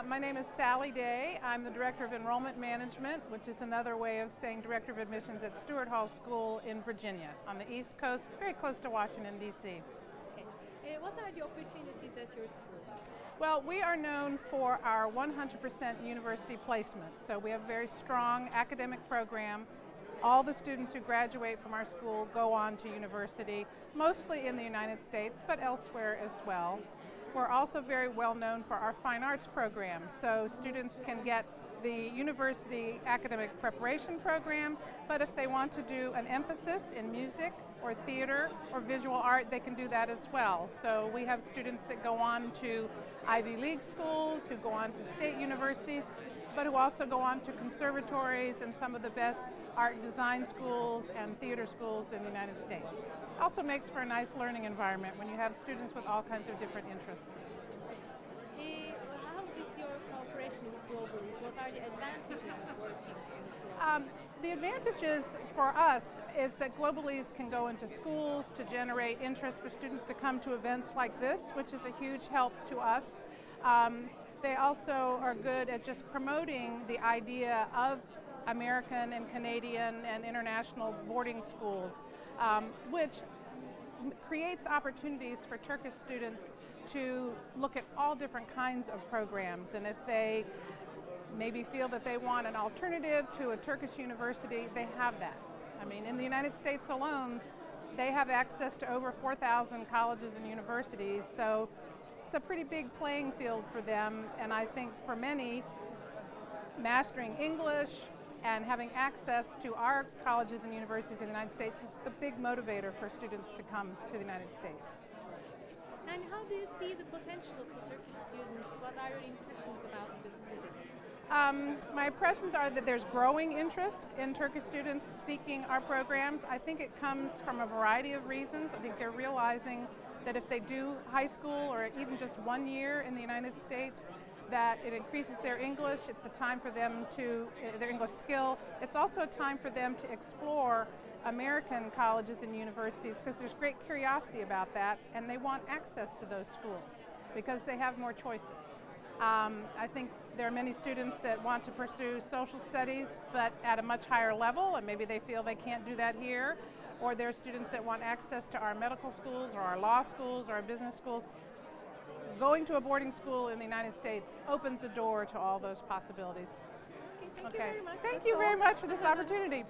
My name is Sally Day. I'm the Director of Enrollment Management, which is another way of saying Director of Admissions at Stuart Hall School in Virginia, on the East Coast, very close to Washington, D.C. Okay. What are the opportunities at your school? Well, we are known for our 100% university placement. So we have a very strong academic program. All the students who graduate from our school go on to university, mostly in the United States, but elsewhere as well. We're also very well known for our fine arts program, so students can get the university academic preparation program, but if they want to do an emphasis in music or theater or visual art, they can do that as well. So we have students that go on to Ivy League schools, who go on to state universities, but who also go on to conservatories and some of the best art and design schools and theater schools in the United States. Also makes for a nice learning environment when you have students with all kinds of different interests. How is your cooperation with GLOBALISE? What are the advantages of working with GLOBALISE? The advantages for us is that GLOBALISE can go into schools to generate interest for students to come to events like this, which is a huge help to us. They also are good at just promoting the idea of American and Canadian and international boarding schools, which creates opportunities for Turkish students to look at all different kinds of programs. And if they maybe feel that they want an alternative to a Turkish university, they have that. I mean, in the United States alone, they have access to over 4,000 colleges and universities, so it's a pretty big playing field for them. And I think for many, mastering English and having access to our colleges and universities in the United States is the big motivator for students to come to the United States. And how do you see the potential of the Turkish students? What are your impressions about this visit? My impressions are that there's growing interest in Turkish students seeking our programs. I think it comes from a variety of reasons. I think they're realizing that if they do high school or even just 1 year in the United States, that it increases their English. It's a time for them to, their English skill. It's also a time for them to explore American colleges and universities because there's great curiosity about that, and they want access to those schools because they have more choices. I think there are many students that want to pursue social studies, but at a much higher level, and maybe they feel they can't do that here. Or there are students that want access to our medical schools or our law schools or our business schools. Going to a boarding school in the United States opens a door to all those possibilities. Thank you very much. Thank you very much for this opportunity.